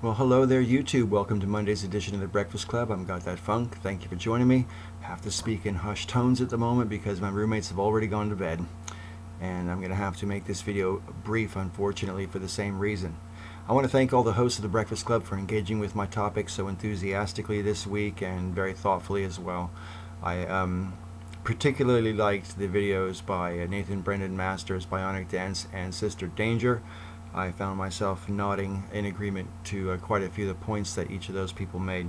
Well, hello there, YouTube. Welcome to Monday's edition of The Breakfast Club. I'm Got That Funk. Thank you for joining me. Have to speak in hushed tones at the moment because my roommates have already gone to bed. And I'm going to have to make this video brief, unfortunately, for the same reason. I want to thank all the hosts of The Breakfast Club for engaging with my topics so enthusiastically this week and very thoughtfully as well. I particularly liked the videos by Nathan Brendan Masters, Bionic Dance, and SisterDanger. I found myself nodding in agreement to quite a few of the points that each of those people made.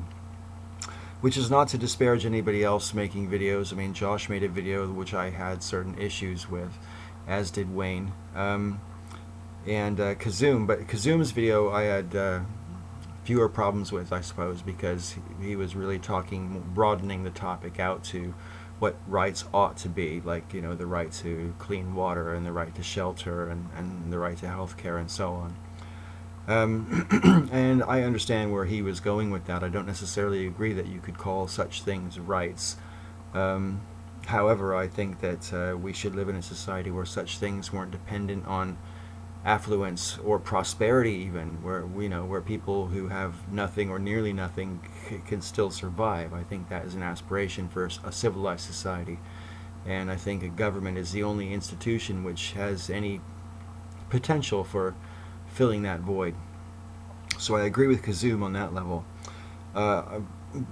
Which is not to disparage anybody else making videos. I mean, Josh made a video which I had certain issues with, as did Wayne. And Kazoom. But Kazoom's video I had fewer problems with, I suppose, because he was really broadening the topic out to what rights ought to be, like, you know, the right to clean water and the right to shelter and the right to health care and so on. And I understand where he was going with that. I don't necessarily agree that you could call such things rights. However, I think that we should live in a society where such things weren't dependent on affluence or prosperity, even where people who have nothing or nearly nothing can still survive. I think that is an aspiration for a civilized society, and I think a government is the only institution which has any potential for filling that void. So I agree with Kazoom on that level.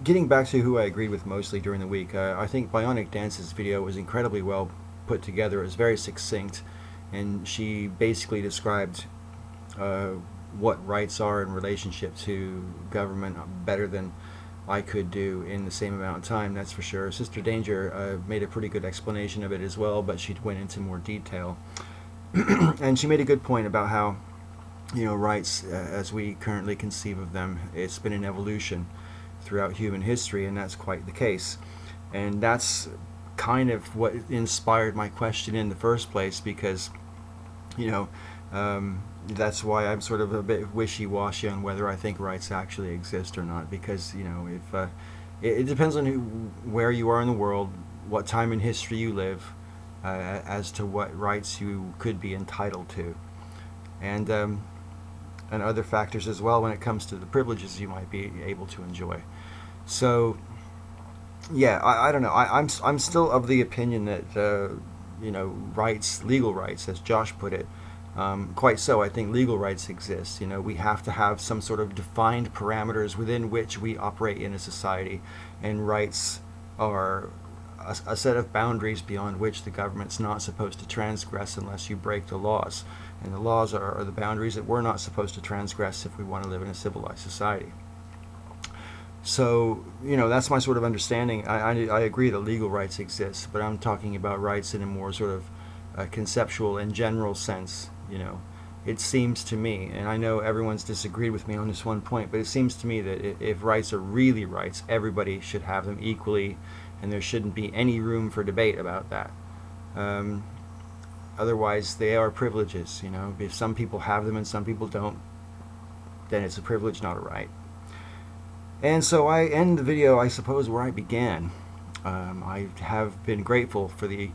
Getting back to who I agreed with mostly during the week, I think Bionic Dance's video was incredibly well put together. It was very succinct, and she basically described what rights are in relationship to government better than I could do in the same amount of time, that's for sure. SisterDanger made a pretty good explanation of it as well, but she went into more detail. And she made a good point about how, you know, rights as we currently conceive of them, it's been an evolution throughout human history, and that's quite the case. And that's kind of what inspired my question in the first place, because that's why I'm sort of a bit wishy-washy on whether I think rights actually exist or not, because if it depends on where you are in the world, what time in history you live, as to what rights you could be entitled to, and other factors as well when it comes to the privileges you might be able to enjoy. So yeah, I don't know. I'm still of the opinion that rights, legal rights, as Josh put it, quite so. I think legal rights exist. We have to have some sort of defined parameters within which we operate in a society, and rights are a set of boundaries beyond which the government's not supposed to transgress unless you break the laws. And the laws are the boundaries that we're not supposed to transgress if we want to live in a civilized society. So, that's my sort of understanding. I agree that legal rights exist, but I'm talking about rights in a more sort of conceptual and general sense. It seems to me, and I know everyone's disagreed with me on this one point, but it seems to me that if rights are really rights, everybody should have them equally, and there shouldn't be any room for debate about that. Otherwise, they are privileges. If some people have them and some people don't, then it's a privilege, not a right. And so I end the video, I suppose, where I began. I have been grateful for the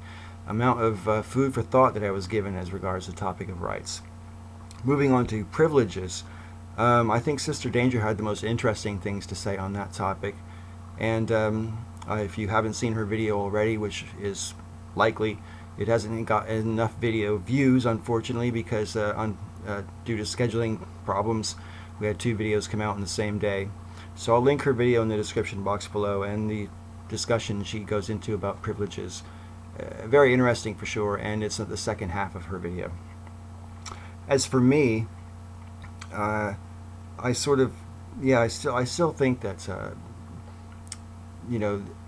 amount of food for thought that I was given as regards the topic of rights. Moving on to privileges, I think SisterDanger had the most interesting things to say on that topic. And if you haven't seen her video already, which is likely, it hasn't got enough video views, unfortunately, because due to scheduling problems, we had 2 videos come out on the same day. So I'll link her video in the description box below, and the discussion she goes into about privileges. Very interesting for sure, and it's the second half of her video. As for me, I still think that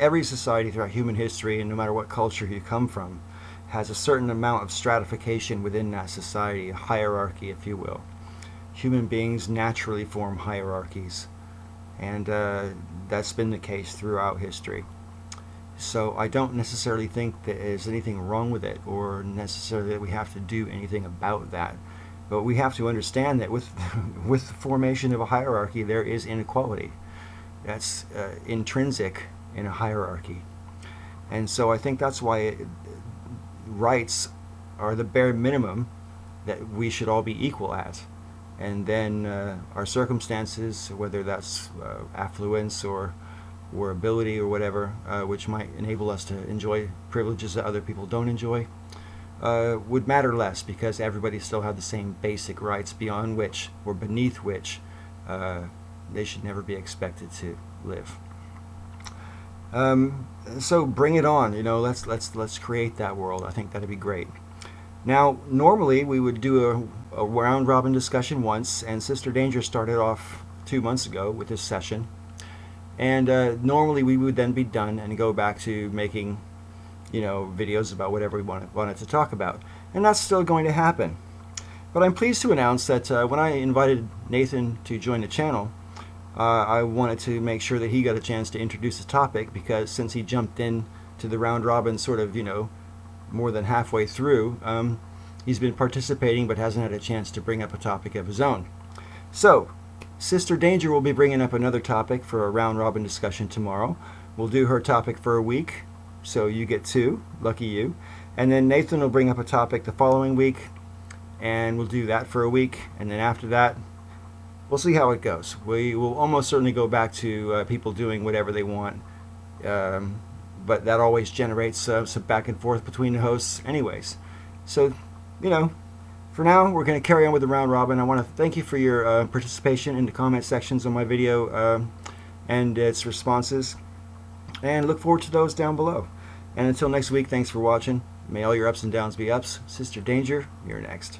every society throughout human history, and no matter what culture you come from, has a certain amount of stratification within that society, a hierarchy, if you will. Human beings naturally form hierarchies, and that's been the case throughout history. So I don't necessarily think that there's anything wrong with it, or necessarily that we have to do anything about that. But we have to understand that with the formation of a hierarchy, there is inequality. That's intrinsic in a hierarchy. And so I think that's why rights are the bare minimum that we should all be equal at. and then our circumstances, whether that's affluence or ability or whatever, which might enable us to enjoy privileges that other people don't enjoy, would matter less, because everybody still had the same basic rights beyond which, or beneath which, they should never be expected to live. So bring it on, let's create that world. I think that'd be great. Now, normally we would do a round robin discussion once, and Sister Danger started off 2 months ago with this session. And normally we would then be done and go back to making, videos about whatever we wanted to talk about. And that's still going to happen. But I'm pleased to announce that when I invited Nathan to join the channel, I wanted to make sure that he got a chance to introduce the topic, because since he jumped in to the round robin sort of, more than halfway through, he's been participating but hasn't had a chance to bring up a topic of his own. So, Sister Danger will be bringing up another topic for a round robin discussion tomorrow. We'll do her topic for a week, so you get 2, lucky you. And then Nathan will bring up a topic the following week, and we'll do that for a week. And then after that, we'll see how it goes. We will almost certainly go back to people doing whatever they want, but that always generates some back and forth between the hosts anyways. So, for now, we're going to carry on with the round robin. I want to thank you for your participation in the comment sections on my video and its responses, and look forward to those down below. And until next week, thanks for watching. May all your ups and downs be ups. Sister Danger, you're next.